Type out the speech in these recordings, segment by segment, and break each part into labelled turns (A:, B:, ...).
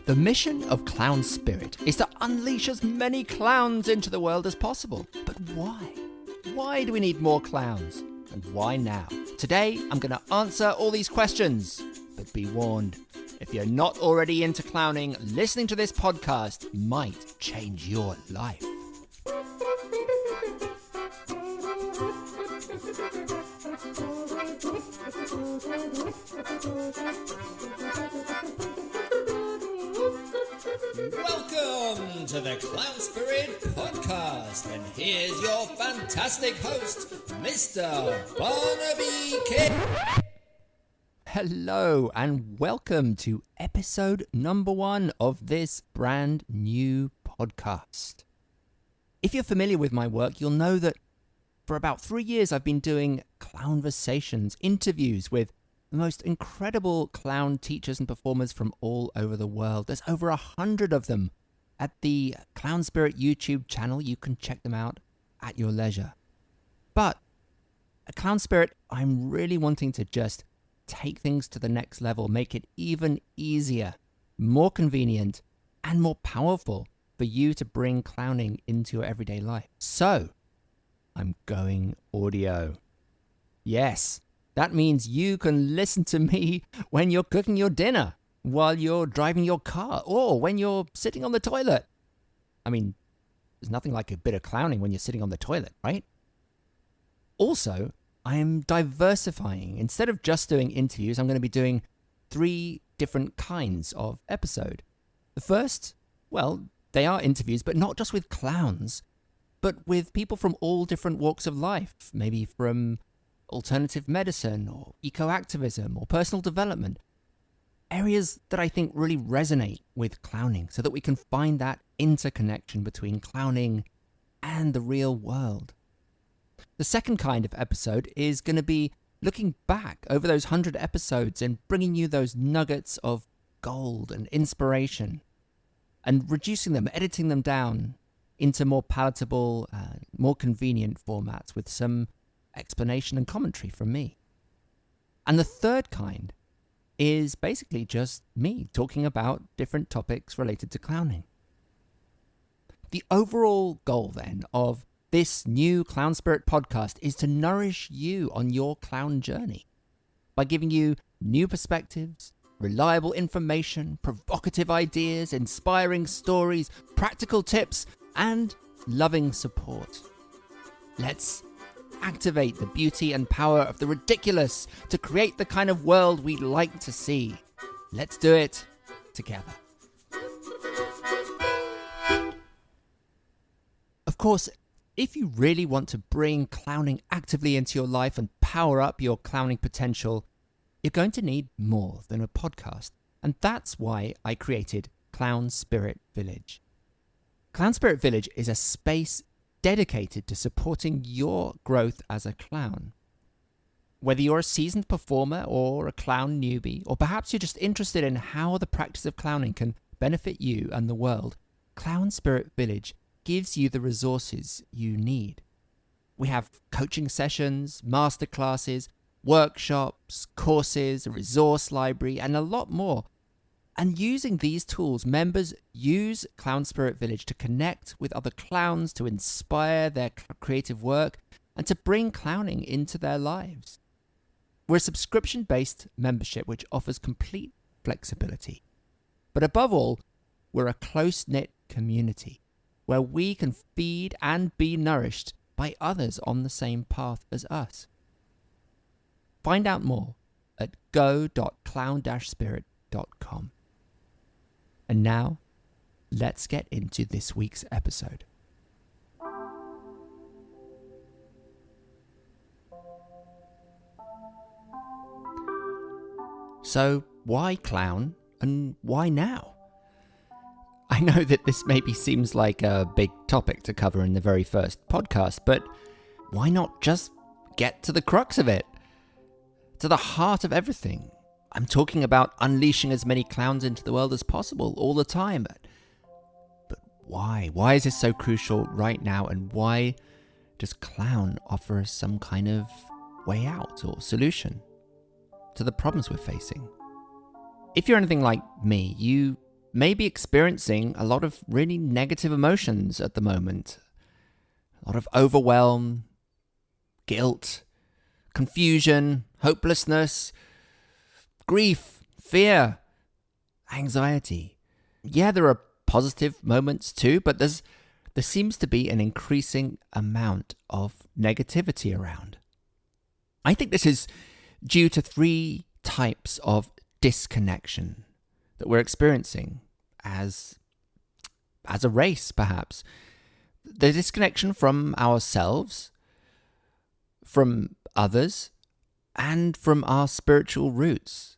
A: The mission of Clown Spirit is to unleash as many clowns into the world as possible. But why? Why do we need more clowns? And why now? Today, I'm going to answer all these questions. But be warned, if you're not already into clowning, listening to this podcast might change your life.
B: Welcome to the Clown Spirit Podcast, and here's your fantastic host, Mr. Barnaby King.
A: Hello and welcome to episode number 1 of this brand new podcast. If you're familiar with my work, you'll know that for about 3 years I've been doing clownversations, interviews with the most incredible clown teachers and performers from all over the world. There's over 100 of them at the Clown Spirit YouTube channel. You can check them out at your leisure. But at Clown Spirit, I'm really wanting to just take things to the next level, make it even easier, more convenient, and more powerful for you to bring clowning into your everyday life. So, I'm going audio. Yes, that means you can listen to me when you're cooking your dinner, while you're driving your car, or when you're sitting on the toilet. I mean, there's nothing like a bit of clowning when you're sitting on the toilet, right? Also, I am diversifying. Instead of just doing interviews, I'm going to be doing 3 different kinds of episode. The first, well, they are interviews, but not just with clowns, but with people from all different walks of life, maybe from alternative medicine or eco-activism or personal development. Areas that I think really resonate with clowning so that we can find that interconnection between clowning and the real world. The second kind of episode is going to be looking back over those 100 episodes and bringing you those nuggets of gold and inspiration and reducing them, editing them down into more palatable, more convenient formats with some explanation and commentary from me. And the third kind is basically just me talking about different topics related to clowning. The overall goal then of this new Clown Spirit podcast is to nourish you on your clown journey by giving you new perspectives, reliable information, provocative ideas, inspiring stories, practical tips, and loving support. Let's activate the beauty and power of the ridiculous to create the kind of world we'd like to see. Let's do it together. Of course, if you really want to bring clowning actively into your life and power up your clowning potential, you're going to need more than a podcast. And that's why I created Clown Spirit Village. Clown Spirit Village is a space dedicated to supporting your growth as a clown. Whether you're a seasoned performer or a clown newbie, or perhaps you're just interested in how the practice of clowning can benefit you and the world, Clown Spirit Village gives you the resources you need. We have coaching sessions, masterclasses, workshops, courses, a resource library, and a lot more. And using these tools, members use Clown Spirit Village to connect with other clowns, to inspire their creative work, and to bring clowning into their lives. We're a subscription-based membership which offers complete flexibility. But above all, we're a close-knit community where we can feed and be nourished by others on the same path as us. Find out more at go.clown-spirit.com. And now, let's get into this week's episode. So, why clown and why now? I know that this maybe seems like a big topic to cover in the very first podcast, but why not just get to the crux of it? To the heart of everything. I'm talking about unleashing as many clowns into the world as possible all the time. But why? Why is this so crucial right now? And why does clown offer us some kind of way out or solution to the problems we're facing? If you're anything like me, you may be experiencing a lot of really negative emotions at the moment. A lot of overwhelm, guilt, confusion, hopelessness, grief, fear, anxiety. Yeah, there are positive moments too, but there seems to be an increasing amount of negativity around. I think this is due to 3 types of disconnection that we're experiencing as a race, perhaps. The disconnection from ourselves, from others, and from our spiritual roots.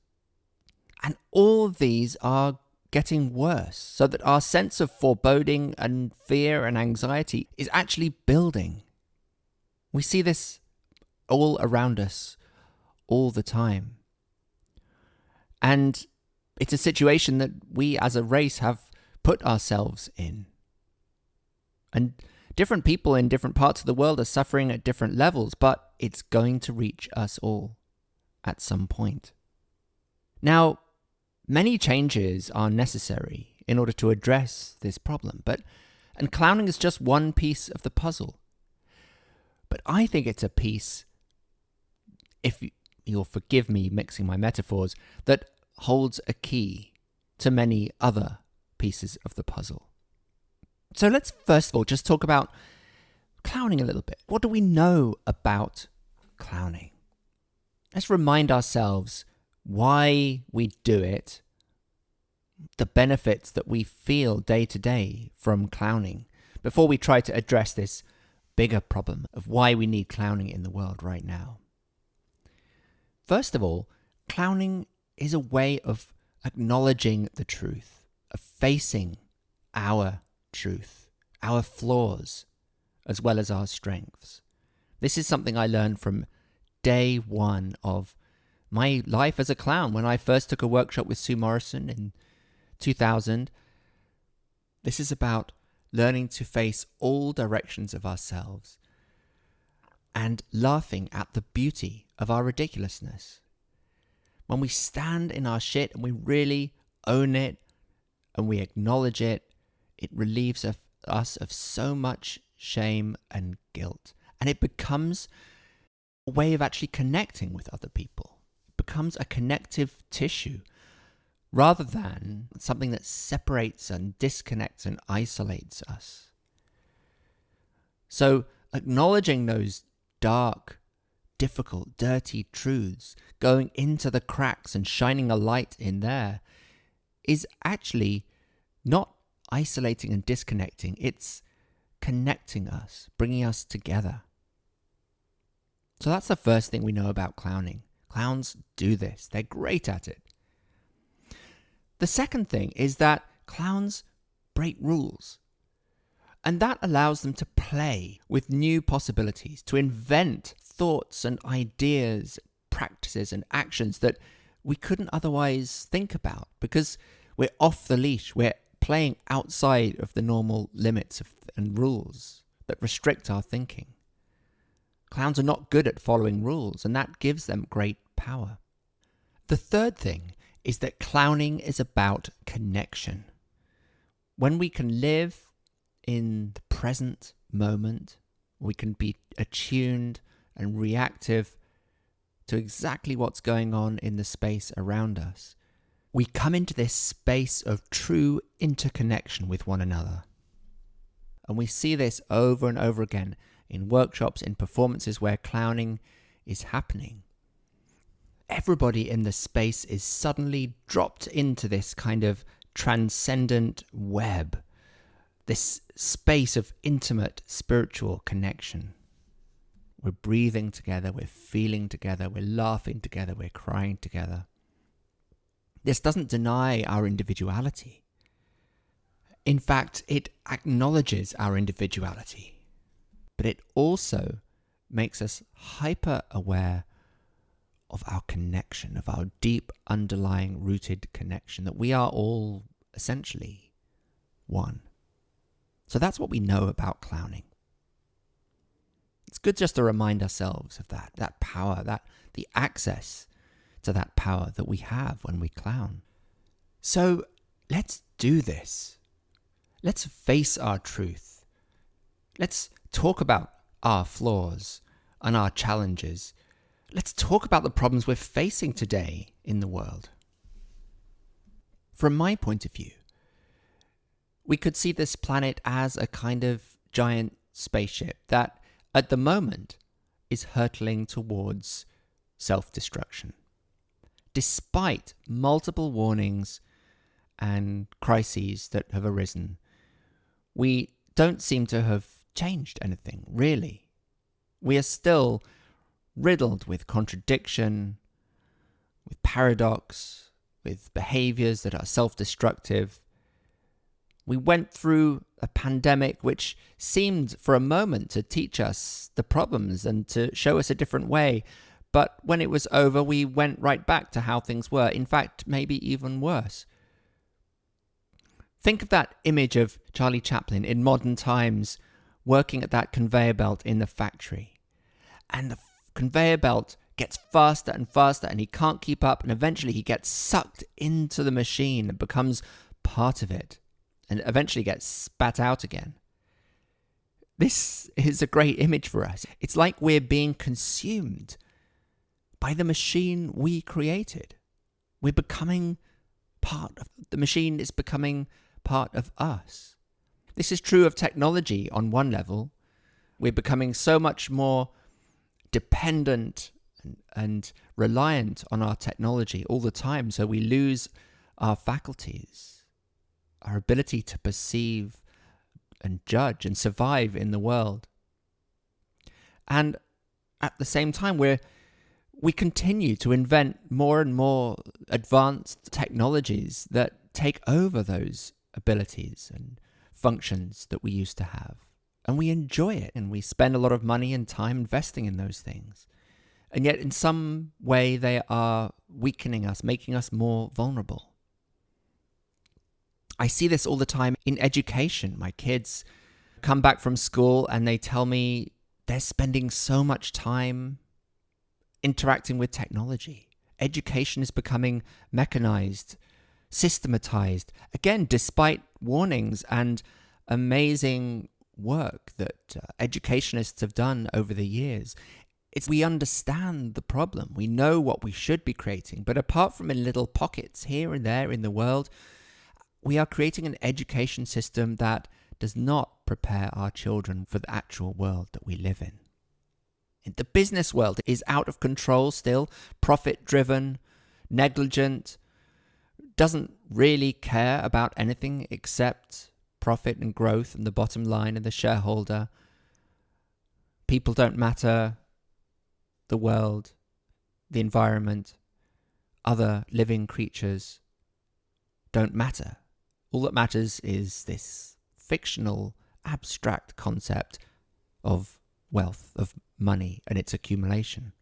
A: And all of these are getting worse, so that our sense of foreboding and fear and anxiety is actually building. We see this all around us all the time. And it's a situation that we as a race have put ourselves in. And different people in different parts of the world are suffering at different levels, but it's going to reach us all at some point. Now, many changes are necessary in order to address this problem, and clowning is just one piece of the puzzle. But I think it's a piece, if you'll forgive me mixing my metaphors, that holds a key to many other pieces of the puzzle. So let's first of all just talk about clowning a little bit. What do we know about clowning? Let's remind ourselves why we do it, the benefits that we feel day to day from clowning, before we try to address this bigger problem of why we need clowning in the world right now. First of all, clowning is a way of acknowledging the truth, of facing our truth, our flaws, as well as our strengths. This is something I learned from day one of my life as a clown. When I first took a workshop with Sue Morrison in 2000, this is about learning to face all directions of ourselves and laughing at the beauty of our ridiculousness. When we stand in our shit and we really own it and we acknowledge it, it relieves us of so much shame and guilt. And it becomes a way of actually connecting with other people. It becomes a connective tissue rather than something that separates and disconnects and isolates us. So acknowledging those dark, difficult, dirty truths, going into the cracks and shining a light in there, is actually not isolating and disconnecting. It's connecting us, bringing us together. So that's the first thing we know about clowning. Clowns do this. They're great at it. The second thing is that clowns break rules. And that allows them to play with new possibilities, to invent thoughts and ideas, practices and actions that we couldn't otherwise think about because we're off the leash. We're playing outside of the normal limits and rules that restrict our thinking. Clowns are not good at following rules, and that gives them great power. The third thing is that clowning is about connection. When we can live in the present moment, we can be attuned and reactive to exactly what's going on in the space around us. We come into this space of true interconnection with one another. And we see this over and over again in workshops, in performances where clowning is happening. Everybody in the space is suddenly dropped into this kind of transcendent web, this space of intimate spiritual connection. We're breathing together, we're feeling together, we're laughing together, we're crying together. This doesn't deny our individuality. In fact, it acknowledges our individuality, but it also makes us hyper aware of our connection, of our deep underlying rooted connection, that we are all essentially one. So that's what we know about clowning. It's good just to remind ourselves of that power, the access to that power that we have when we clown. So let's do this. Let's face our truth. Let's talk about our flaws and our challenges. Let's talk about the problems we're facing today in the world. From my point of view, we could see this planet as a kind of giant spaceship that, at the moment, is hurtling towards self-destruction. Despite multiple warnings and crises that have arisen, we don't seem to have changed anything, really. We are still riddled with contradiction, with paradox, with behaviors that are self-destructive. We went through a pandemic which seemed for a moment to teach us the problems and to show us a different way. But when it was over, we went right back to how things were. In fact, maybe even worse. Think of that image of Charlie Chaplin in modern times working at that conveyor belt in the factory. And the conveyor belt gets faster and faster and he can't keep up, and eventually he gets sucked into the machine and becomes part of it and eventually gets spat out again. This is a great image for us. It's like we're being consumed by the machine we created. We're becoming part of the machine, is becoming part of us. This is true of technology on one level. We're becoming so much more dependent and reliant on our technology all the time, so we lose our faculties, our ability to perceive and judge and survive in the world. And at the same time, we continue to invent more and more advanced technologies that take over those abilities and functions that we used to have. And we enjoy it, and we spend a lot of money and time investing in those things. And yet in some way they are weakening us, making us more vulnerable. I see this all the time in education. My kids come back from school and they tell me they're spending so much time interacting with technology. Education is becoming mechanized, systematized, again, despite warnings and amazing work that educationists have done over the years. We understand the problem. We know what we should be creating. But apart from in little pockets here and there in the world, we are creating an education system that does not prepare our children for the actual world that we live in. The business world is out of control still, profit-driven, negligent, doesn't really care about anything except profit and growth and the bottom line and the shareholder. People don't matter. The world, the environment, other living creatures don't matter. All that matters is this fictional, abstract concept of wealth, of money and its accumulation.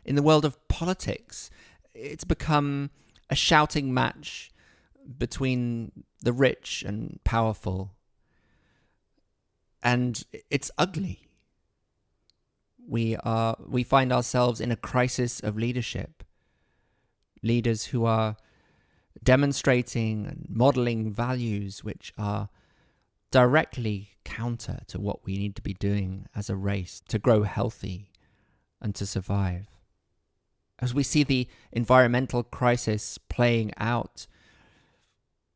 A: In the world of politics, it's become a shouting match between the rich and powerful, and it's ugly. We find ourselves in a crisis of leadership. Leaders who are demonstrating and modeling values which are directly counter to what we need to be doing as a race to grow healthy and to survive. As we see the environmental crisis playing out,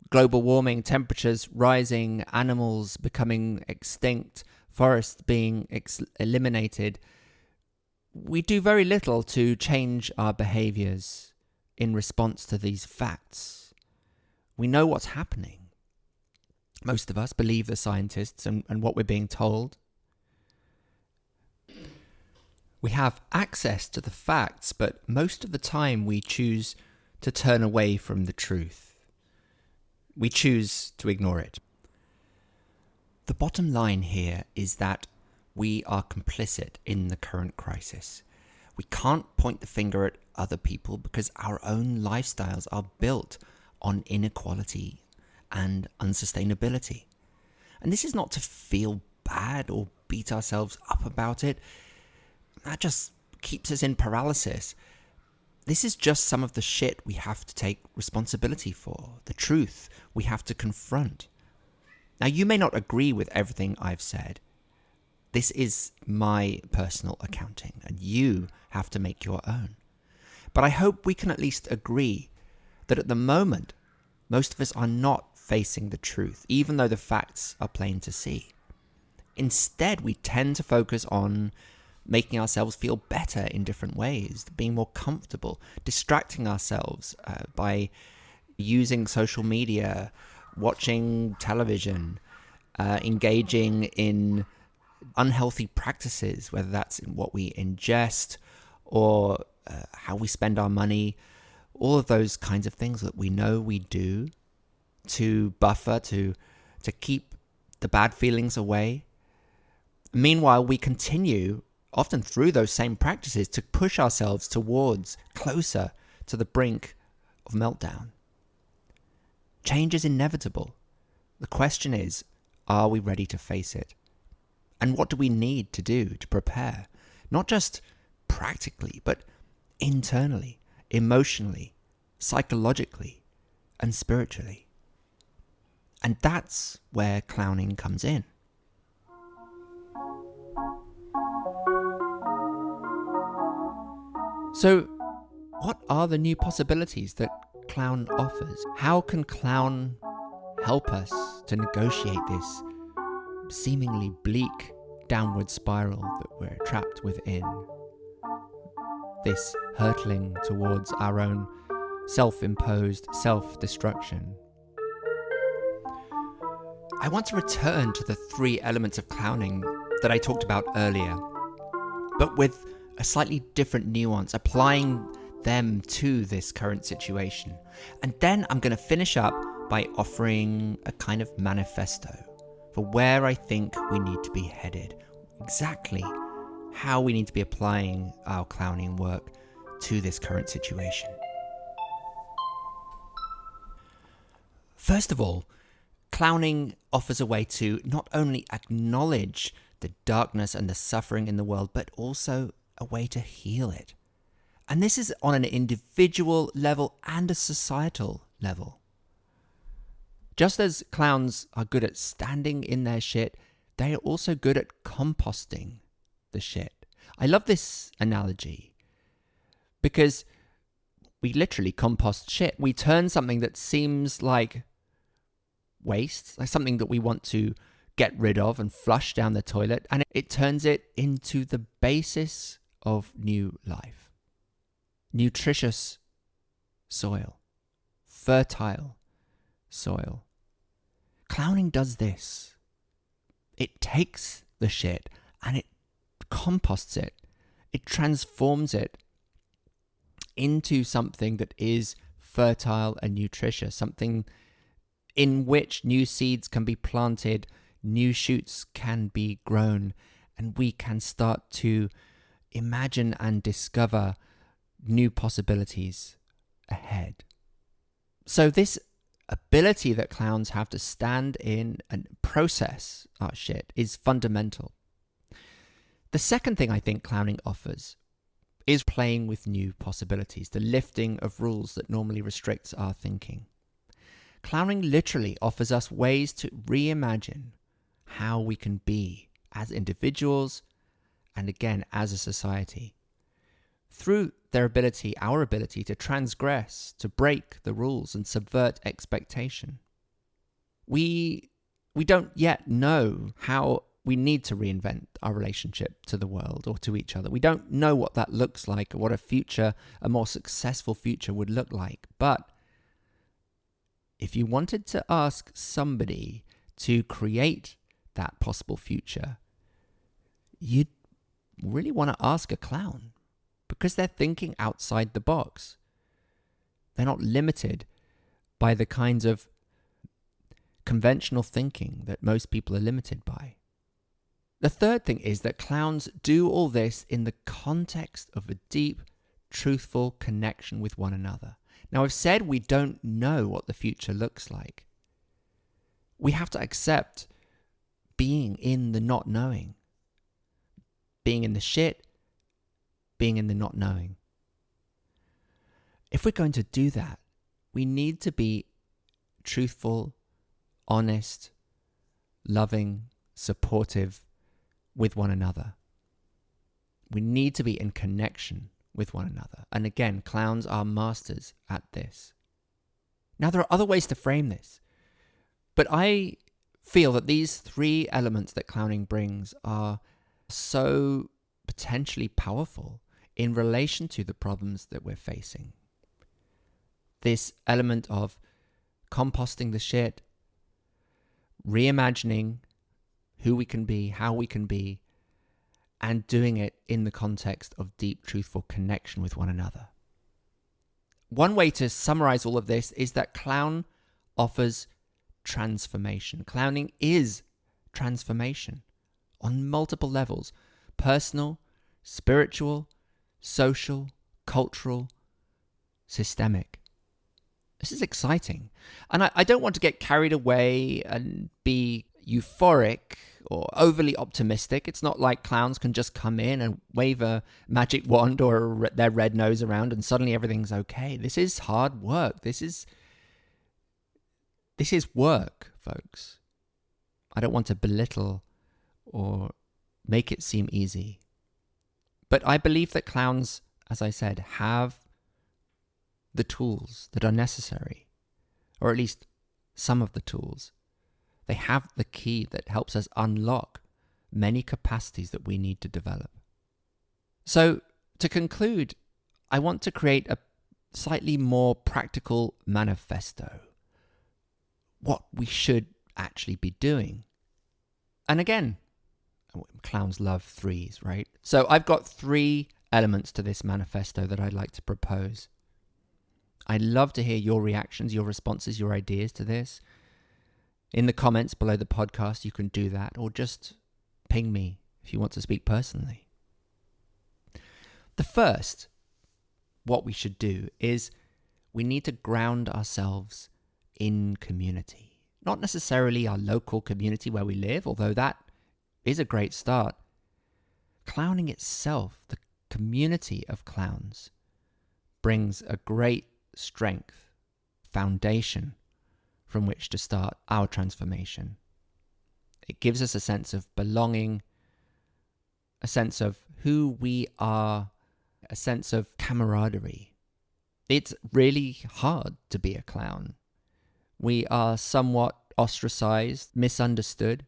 A: global warming, temperatures rising, animals becoming extinct, forests being eliminated, we do very little to change our behaviors in response to these facts. We know what's happening. Most of us believe the scientists and what we're being told. We have access to the facts, but most of the time we choose to turn away from the truth. We choose to ignore it. The bottom line here is that we are complicit in the current crisis. We can't point the finger at other people because our own lifestyles are built on inequality and unsustainability. And this is not to feel bad or beat ourselves up about it. That just keeps us in paralysis. This is just some of the shit we have to take responsibility for, the truth we have to confront. Now, you may not agree with everything I've said. This is my personal accounting, and you have to make your own. But I hope we can at least agree that at the moment, most of us are not facing the truth, even though the facts are plain to see. Instead, we tend to focus on making ourselves feel better in different ways, being more comfortable, distracting ourselves by using social media, watching television, engaging in unhealthy practices, whether that's in what we ingest or how we spend our money, all of those kinds of things that we know we do to buffer, to keep the bad feelings away. Meanwhile, we continue, often through those same practices, to push ourselves closer to the brink of meltdown. Change is inevitable. The question is, are we ready to face it? And what do we need to do to prepare? Not just practically, but internally, emotionally, psychologically, and spiritually. And that's where clowning comes in. So, what are the new possibilities that clown offers? How can clown help us to negotiate this seemingly bleak downward spiral that we're trapped within? This hurtling towards our own self-imposed self-destruction. I want to return to the 3 elements of clowning that I talked about earlier, but with a slightly different nuance, applying them to this current situation. And then I'm going to finish up by offering a kind of manifesto for where I think we need to be headed, exactly how we need to be applying our clowning work to this current situation. First of all, clowning offers a way to not only acknowledge the darkness and the suffering in the world, but also a way to heal it. And this is on an individual level and a societal level. Just as clowns are good at standing in their shit, they are also good at composting the shit. I love this analogy because we literally compost shit. We turn something that seems like waste, like something that we want to get rid of and flush down the toilet, and it turns it into the basis of new life. Nutritious soil. Fertile soil. Clowning does this. It takes the shit and it composts it. It transforms it into something that is fertile and nutritious, something in which new seeds can be planted, new shoots can be grown, and we can start to imagine and discover new possibilities ahead. So this ability that clowns have to stand in and process our shit is fundamental. The second thing I think clowning offers is playing with new possibilities, the lifting of rules that normally restricts our thinking. Clowning literally offers us ways to reimagine how we can be as individuals and again as a society. Through our ability to transgress, to break the rules and subvert expectation. We don't yet know how we need to reinvent our relationship to the world or to each other. We don't know what that looks like or what a more successful future would look like. But if you wanted to ask somebody to create that possible future, you'd really want to ask a clown because they're thinking outside the box. They're not limited by the kinds of conventional thinking that most people are limited by. The third thing is that clowns do all this in the context of a deep, truthful connection with one another. Now, I've said we don't know what the future looks like. We have to accept being in the not knowing, being in the shit, being in the not knowing. if we're going to do that, we need to be truthful, honest, loving, supportive with one another. We need to be in connection with one another. And again, clowns are masters at this. Now, there are other ways to frame this, but I feel that these three elements that clowning brings are so potentially powerful in relation to the problems that we're facing. This element of composting the shit, reimagining who we can be, how we can be, and doing it in the context of deep, truthful connection with one another. One way to summarize all of this is that clown offers transformation. Clowning is transformation on multiple levels: personal, spiritual, social, cultural, systemic. This is exciting. And I don't want to get carried away and be euphoric or overly optimistic. It's not like clowns can just come in and wave a magic wand or their red nose around and suddenly everything's okay. This is hard work. This is work, folks. I don't want to belittle or make it seem easy. But I believe that clowns, as I said, have the tools that are necessary, or at least some of the tools. They have the key that helps us unlock many capacities that we need to develop. So, to conclude, I want to create a slightly more practical manifesto. What we should actually be doing. And again, clowns love threes, right? So I've got 3 elements to this manifesto that I'd like to propose. I'd love to hear your reactions, your responses, your ideas to this. In the comments below the podcast, you can do that, or just ping me if you want to speak personally. The first, what we should do is we need to ground ourselves in community. Not necessarily our local community where we live, although that is a great start. Clowning itself, the community of clowns, brings a great strength, foundation from which to start our transformation. It gives us a sense of belonging, a sense of who we are, a sense of camaraderie. It's really hard to be a clown. We are somewhat ostracized, misunderstood.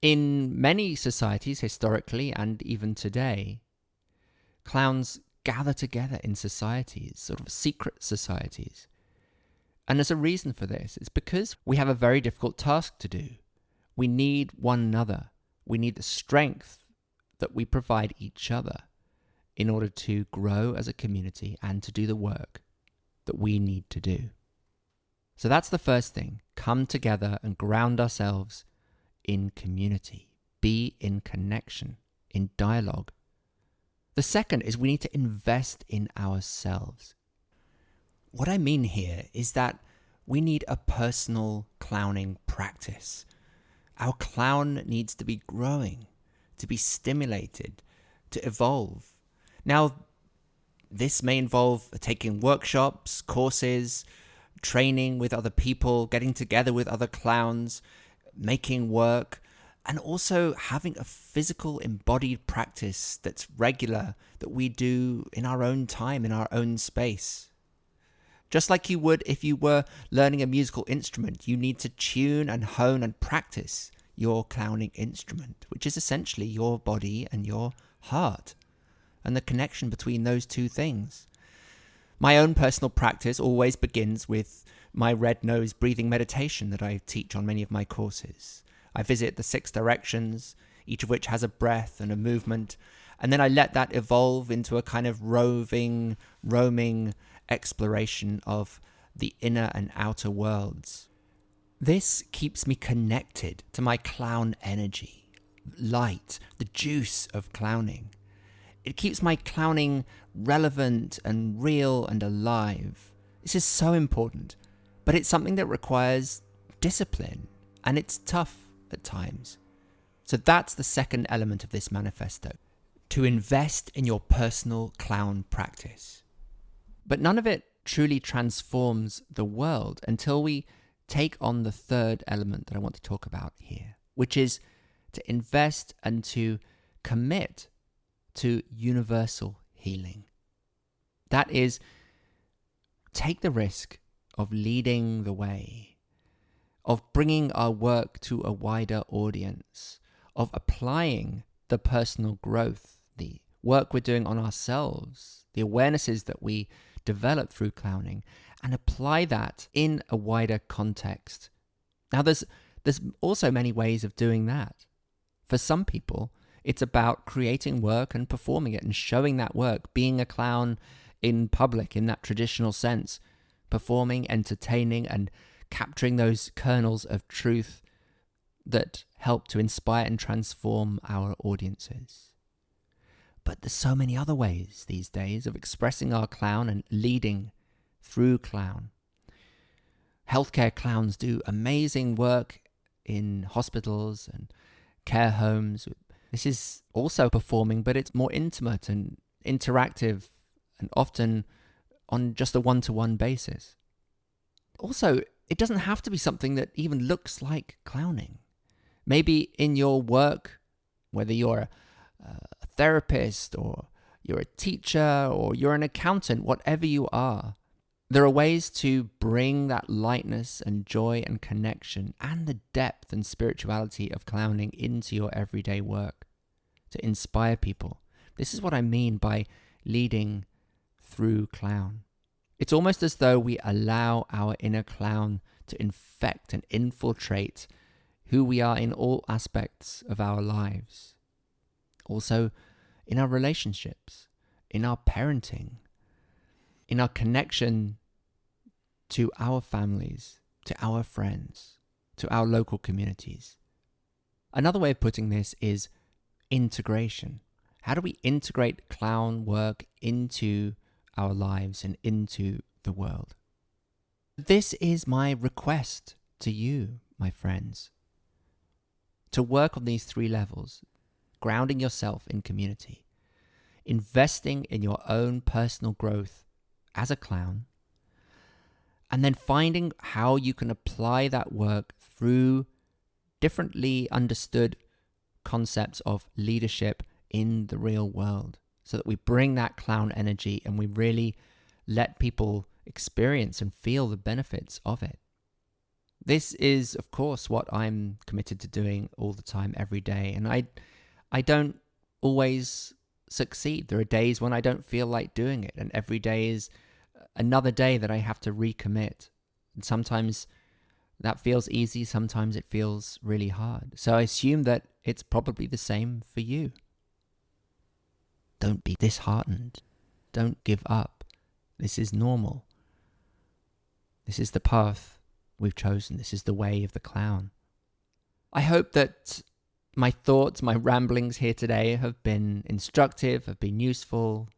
A: In many societies, historically and even today, clowns gather together in societies, sort of secret societies. And there's a reason for this. It's because we have a very difficult task to do. We need one another. We need the strength that we provide each other in order to grow as a community and to do the work that we need to do. So that's the first thing. Come together and ground ourselves in community. Be in connection, in dialogue. The second is we need to invest in ourselves. What I mean here is that we need a personal clowning practice. Our clown needs to be growing, to be stimulated, to evolve. Now, this may involve taking workshops, courses, training with other people, getting together with other clowns, making work, and also having a physical embodied practice that's regular, that we do in our own time, in our own space. Just like you would if you were learning a musical instrument, you need to tune and hone and practice your clowning instrument, which is essentially your body and your heart, and the connection between those two things. My own personal practice always begins with my red nose breathing meditation that I teach on many of my courses. I visit the 6 directions, each of which has a breath and a movement, and then I let that evolve into a kind of roaming exploration of the inner and outer worlds. This keeps me connected to my clown energy, light, the juice of clowning. It keeps my clowning relevant and real and alive. This is so important, but it's something that requires discipline, and it's tough at times. So that's the second element of this manifesto, to invest in your personal clown practice. But none of it truly transforms the world until we take on the third element that I want to talk about here, which is to invest and to commit to universal healing. That is, take the risk of leading the way, of bringing our work to a wider audience, of applying the personal growth, the work we're doing on ourselves, the awarenesses that we develop through clowning, and apply that in a wider context. Now, there's also many ways of doing that. For some people, it's about creating work and performing it and showing that work, being a clown in public in that traditional sense, performing, entertaining, and capturing those kernels of truth that help to inspire and transform our audiences. But there's so many other ways these days of expressing our clown and leading through clown. Healthcare clowns do amazing work in hospitals and care homes. This is also performing, but it's more intimate and interactive and often on just a one-to-one basis. Also, it doesn't have to be something that even looks like clowning. Maybe in your work, whether you're a therapist or you're a teacher or you're an accountant, whatever you are, there are ways to bring that lightness and joy and connection and the depth and spirituality of clowning into your everyday work to inspire people. This is what I mean by leading through clown. It's almost as though we allow our inner clown to infect and infiltrate who we are in all aspects of our lives. Also in our relationships, in our parenting, in our connection to our families, to our friends, to our local communities. Another way of putting this is integration. How do we integrate clown work into our lives and into the world? This is my request to you, my friends, to work on these three levels: grounding yourself in community, investing in your own personal growth as a clown, and then finding how you can apply that work through differently understood concepts of leadership in the real world, so that we bring that clown energy and we really let people experience and feel the benefits of it. This is, of course, what I'm committed to doing all the time, every day. And I don't always succeed. There are days when I don't feel like doing it. And every day is another day that I have to recommit. And sometimes that feels easy. Sometimes it feels really hard. So I assume that it's probably the same for you. Don't be disheartened. Don't give up. This is normal. This is the path we've chosen. This is the way of the clown. I hope that my thoughts, my ramblings here today have been instructive, have been useful.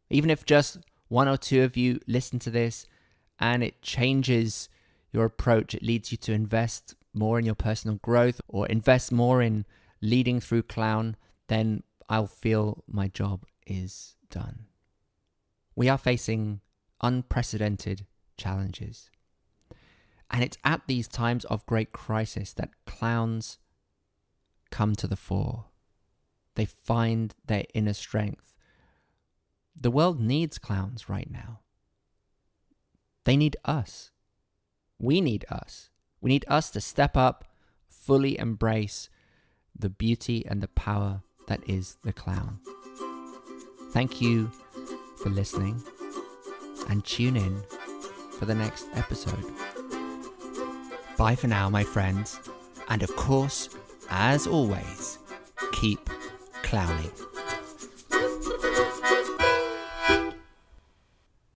A: Even if just one or two of you listen to this and it changes your approach, it leads you to invest more in your personal growth or invest more in leading through clown, then I'll feel my job is done. We are facing unprecedented challenges. And it's at these times of great crisis that clowns come to the fore. They find their inner strength. The world needs clowns right now. They need us. We need us. We need us to step up, fully embrace the beauty and the power that is the clown. Thank you for listening, and tune in for the next episode. Bye for now, my friends, and of course, as always, keep clowning.